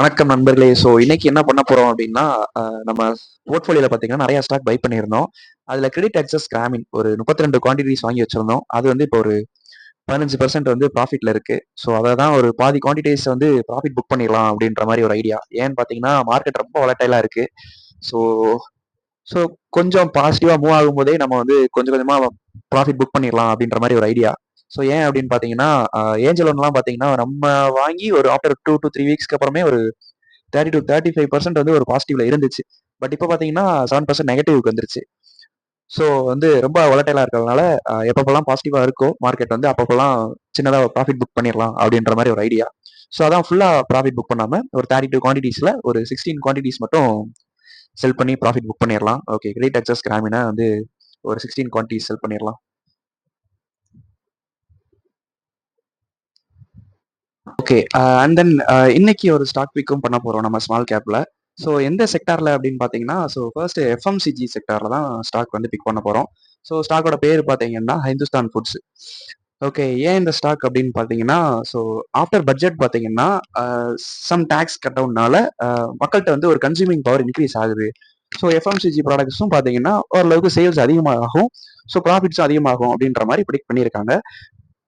வணக்கம் நண்பர்களே. இன்னைக்கு என்ன பண்ண போறோம் அப்படின்னா, நம்ம போர்ட்ஃபோலியோல பார்த்தீங்கன்னா நெறைய ஸ்டாக் பை பண்ணியிருந்தோம். அதுல கிரெடிட் அக்சஸ் கிராமின் ஒரு 32 குவான்டிட்டிஸ் வாங்கி வச்சிருந்தோம். அது வந்து இப்போ ஒரு 15% வந்து ப்ராஃபிட்ல இருக்கு. அத தான் ஒரு பாதி குவான்டிட்டிஸ் வந்து ப்ராஃபிட் புக் பண்ணிடலாம் அப்படின்ற மாரி ஒரு ஐடியா. ஏன்னு பார்த்தீங்கன்னா, மார்க்கெட் ரொம்ப வாலடைலா இருக்கு. ஸோ ஸோ கொஞ்சம் பாசிட்டிவா மூவ் ஆகும்போதே நம்ம வந்து கொஞ்சம் கொஞ்சமா ப்ராஃபிட் புக் பண்ணிடலாம் அப்படின்ற மாரி ஒரு ஐடியா. ஏன் அப்படின்னு பார்த்தீங்கன்னா, ஏஞ்சல் லோன்லாம் பார்த்தீங்கன்னா, நம்ம வாங்கி ஒரு ஆஃப்டர் 2 டூ 3 வீக்ஸ்க்கு அப்புறமே ஒரு 30-35% வந்து ஒரு பாசிட்டிவ்ல இருந்துச்சு. பட் இப்ப பார்த்தீங்கன்னா 7% நெகட்டிவ்க்கு வந்துருச்சு. வந்து ரொம்ப வாலடைலா இருக்கிறதுனால எப்பப்பலாம் பாசிட்டிவா இருக்கோ மார்க்கெட் வந்து அப்பப்பலாம் சின்னதா ப்ராஃபிட் புக் பண்ணிரலாம் அப்படின்ற மாரி ஒரு ஐடியா. அதான் ஃபுல்லா ப்ராஃபிட் புக் பண்ணாம ஒரு 32 குவான்டிட்டிஸ்ல ஒரு 16 குவான்டிட்டிஸ் மட்டும் செல் பண்ணி ப்ராஃபிட் புக் பண்ணிரலாம். ஓகே. கிரெடிட் அக்சஸ் கிராமின வந்து ஒரு 16 குவான்டிட்டிஸ் செல் பண்ணிரலாம். ஓகே. அண்ட் தென் இன்னைக்கு ஒரு ஸ்டாக் பிக்கும் பண்ண போறோம் நம்ம ஸ்மால் கேப்ல. எந்த செக்டார்ல அப்படின்னு பார்த்தீங்கன்னா, ஃபர்ஸ்ட் எஃப்எம்சிஜி செக்டார்ல தான் ஸ்டாக் வந்து பிக் பண்ண போறோம். ஸ்டாக்கோட பேரு பார்த்தீங்கன்னா, ஹிந்துஸ்தான் ஃபுட்ஸ். ஓகே. ஏன் இந்த ஸ்டாக் அப்படின்னு பார்த்தீங்கன்னா, ஸோ ஆஃப்டர் பட்ஜெட் பார்த்தீங்கன்னா, அ சம் டாக்ஸ் கட் டவுன்னால மக்கள்ட்ட வந்து ஒரு கன்சியூமிங் பவர் இன்கிரீஸ் ஆகுது. எஃப்எம்சிஜி ப்ராடக்ட்ஸும் பார்த்தீங்கன்னா, ஓரளவுக்கு சேல்ஸ் அதிகமாகும். ப்ராஃபிட்ஸும் அதிகமாகும் அப்படின்ற மாரி ப்ரெடிக்ட் பண்ணியிருக்காங்க.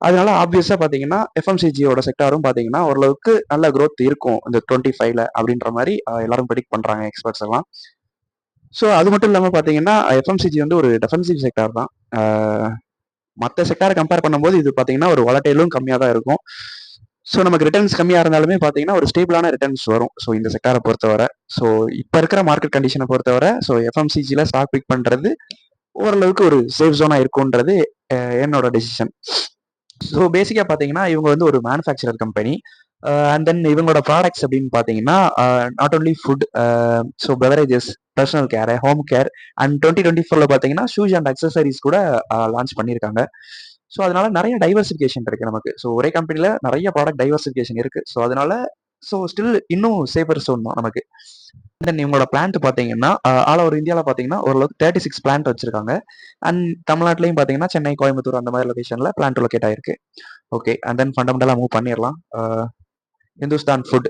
அதனால ஆப்வியஸா பாத்தீங்கன்னா, எஃப்எம்சிஜியோட செக்டாரும் பாத்தீங்கன்னா, ஓரளவுக்கு நல்ல குரோத் இருக்கும். இந்த 25ல அப்படின்ற மாரி எல்லாரும் ப்ரெடிக்ட் பண்றாங்க எக்ஸ்பர்ட்ஸ் எல்லாம். அது மட்டும் இல்லாம பாத்தீங்கன்னா, எஃப்எம்சிஜி வந்து ஒரு டிஃபென்சிவ் செக்டார் தான். ஆ மத்த செக்டார கம்பேர் பண்ணும்போது இது பாத்தீங்கன்னா, ஒரு வாலடைலும் கம்மியா தான் இருக்கும். நமக்கு ரிட்டர்ன்ஸ் கம்மியா இருந்தாலுமே பாத்தீங்கன்னா, ஒரு ஸ்டேபிளான ரிட்டர்ன்ஸ் வரும். இந்த செக்டார பொறுத்தவர. ஸோ இப்ப இருக்கிற மார்க்கெட் கண்டிஷன பொறுத்தவர, எஃப்எம்சிஜில ஸ்டாக் பிக் பண்றது ஓரளவுக்கு ஒரு சேஃப் ஜோனா இருக்கும்ன்றது என்னோட டெசிஷன். பேசிக்கா பார்த்தீங்கன்னா, இவங்க வந்து ஒரு மேனுஃபேக்சரர் கம்பெனி. அண்ட் தென் இவங்களோட ப்ராடக்ட்ஸ் அப்படின்னு பார்த்தீங்கன்னா, not only food, beverages, personal care, home care and 2024ல பார்த்தீங்கன்னா, ஷூஸ் அண்ட் அக்சஸரீஸ் கூட லான்ச் பண்ணியிருக்காங்க. அதனால நெறைய டைவர்சிஃபிகேஷன் இருக்கு நமக்கு. ஒரே கம்பெனில நெறைய ப்ராடக்ட் டைவர்சிஃபிகேஷன் இருக்கு. அதனால ஸ்டில் இன்னும் சேஃபர் ஜோன் தான் நமக்கு. தென் இவங்களோட பிளான்ட் பார்த்தீங்கன்னா, ஆல் ஓவர் இந்தியால பார்த்தீங்கன்னா, ஓரளவுக்கு 36 பிளான்ட் வச்சிருக்காங்க. அண்ட் தமிழ்நாட்டிலயும் பார்த்தீங்கன்னா, சென்னை, கோயம்புத்தூர் அந்த மாரி லொகேஷன்ல பிளான்ட் லொகேட் ஆயிருக்கு. ஓகே. அண்ட் தென் ஃபண்டமெண்டலா மூவ் பண்ணிரலாம். இந்துஸ்தான் ஃபுட்.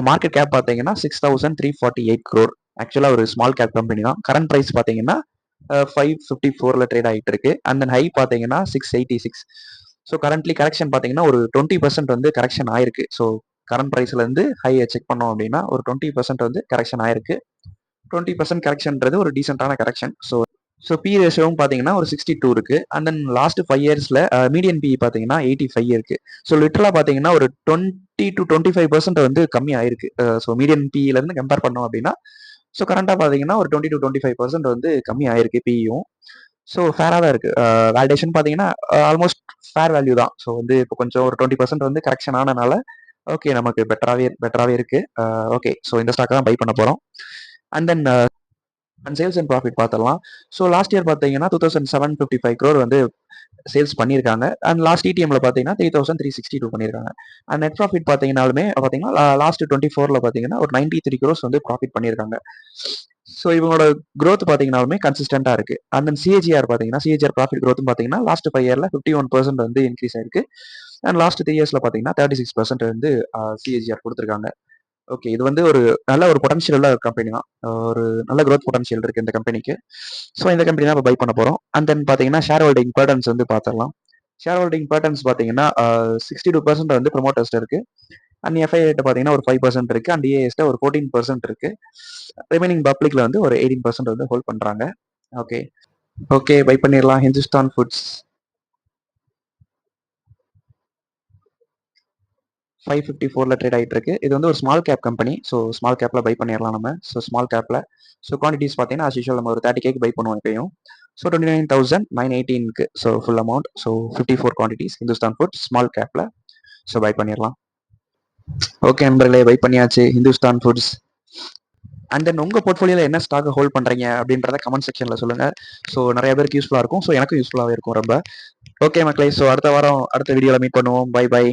மார்க்கெட் கேப் பார்த்தீங்கன்னா, 6,348 crore. ஆக்சுவலா ஒரு ஸ்மால் கேப் கம்பெனி தான். கரண்ட் பிரைஸ் பார்த்தீங்கன்னா, 554ல ட்ரேட் ஆயிட்டு இருக்கு. அண்ட் தென் ஹை பார்த்தீங்கன்னா, 686. கரண்ட்லி கரெக்ஷன் பார்த்தீங்கன்னா, ஒரு 20% வந்து கரெக்ஷன் ஆயிருக்கு. கரண்ட் பிரைஸ்ல இருந்து ஹைய செக் பண்ணோம் அப்படின்னா, ஒரு 20% வந்து கரெக்ஷன் ஆயிருக்கு. 20% கரெக்ஷன்ன்றது ஒரு டீசென்ட்டான கரெக்ஷன். பி ரேஷியோவும் பார்த்தீங்கன்னா ஒரு 62 இருக்கு. அண்ட் தென் லாஸ்ட் 5 இயர்ஸ்ல மீடியன் பிஇ பார்த்தீங்கன்னா 85 இருக்கு. லிட்டரலா பார்த்தீங்கன்னா ஒரு 20-25% வந்து கம்மி ஆயிருக்கு. மீடியன் பிஇல இருந்து கம்பேர் பண்ணோம் அப்படின்னா, கரண்டா பார்த்தீங்கன்னா ஒரு 20-25% வந்து கம்மி ஆயிருக்கு பிஇயும். ஃபேரா தான் இருக்கு. வேலிடேஷன் பார்த்தீங்கன்னா ஆல்மோஸ்ட் ஃபேர் வேல்யூ தான். வந்து இப்போ கொஞ்சம் ஒரு 20% வந்து கரெக்ஷன் ஆனனால, ஓகே நமக்கு பெட்டராவே இருக்கு. ஓகே. இந்த ஸ்டாக்க தான் பை பண்ண போறோம். And then sales and profit பார்த்துடலாம். லாஸ்ட் இயர் பார்த்தீங்கன்னா 2,755 crore வந்து சேல்ஸ் பண்ணியிருக்காங்க. அண்ட் லாஸ்ட் இடிஎம்ல பார்த்தீங்கன்னா 3,362 பண்ணியிருக்காங்க. அண்ட் நெட் ப்ராஃபிட் பார்த்தீங்கன்னாலுமே பார்த்தீங்கன்னா லாஸ்ட் 24ல பார்த்தீங்கன்னா ஒரு 93 crores வந்து ப்ராஃபிட் பண்ணியிருக்காங்க. இவங்களோட growth பார்த்தீங்கன்னாலுமே கன்சிஸ்டன்டா இருக்கு. அண்ட் தென் சிஏஜிஆர் பார்த்தீங்கன்னா சிஏஜிஆர் ப்ராஃபிட் growth பார்த்தீங்கன்னா லாஸ்ட் 5 இயர்ல 51% வந்து இன்க்ரீஸ் ஆயிருக்கு. அண்ட் லாஸ்ட் 3 இயர்ஸ்ல பார்த்தீங்கன்னா 36% வந்து சிஏஜிஆர் கொடுத்துருக்காங்க. ஓகே. இது வந்து ஒரு நல்ல ஒரு பொட்டன்ஷியல் உள்ள கம்பெனி தான். ஒரு நல்ல குரோத் பொட்டன்ஷியல் இருக்கு இந்த கம்பெனிக்கு. இந்த கம்பெனி தான் இப்ப பை பண்ண போறோம். அண்ட் தென் பார்த்தீங்கன்னா, ஷேர் ஹோல்டிங் பேட்டர்ன்ஸ் வந்து பார்த்துடலாம். ஷேர் ஹோல்டிங் பேட்டர்ன்ஸ் பார்த்தீங்கன்னா, 62% வந்து ப்ரமோட்டர்ஸ்ட்ட இருக்கு. அண்ட் எஃப்ஐஐட்ட பார்த்தீங்கன்னா ஒரு 5% இருக்கு. அண்ட் டிஏஎஸ்ட்ட ஒரு 14% இருக்கு. ரிமைனிங் பப்ளிக்ல வந்து ஒரு 18% வந்து ஹோல்ட் பண்றாங்க. ஓகே. ஓகே. பை பண்ணிரலாம். ஹிந்துஸ்தான் ஃபுட்ஸ் 554ல ட்ரேட் ஆயிட்டு இருக்கு. இது வந்து ஒரு ஸ்மால் கேப் கம்பெனி. ஸ்மால் கேப்ல பை பண்ணிரலாம் நம்ம. ஸ்மால் கேப்ல. குவான்டிட்டிஸ் பார்த்தீங்கன்னா, ஆஸ் யூசுவல் நம்ம ஒரு 30Kக்கு பை பண்ணுவோம் எப்பயும். 29,918க்கு full amount. 54 quantities Hindustan food small கேப்ல. பை பண்ணிரலாம். ஓகே நண்பர்களே, பை பண்ணியாச்சு ஹிந்துஸ்தான் ஃபுட்ஸ். அண்ட் தென் உங்க போர்ட்ஃபோலியோல என்ன ஸ்டாக் ஹோல்ட் பண்றீங்க அப்படின்றத கமெண்ட் செக்ஷன்ல சொல்லுங்க. நிறைய பேருக்கு யூஸ்ஃபுல்லா இருக்கும். எனக்கும் யூஸ்ஃபுல்லாவே இருக்கும் ரொம்ப. ஓகே மக்களே, அடுத்த வாரம் அடுத்த வீடியோல மீட் பண்ணுவோம். Bye by.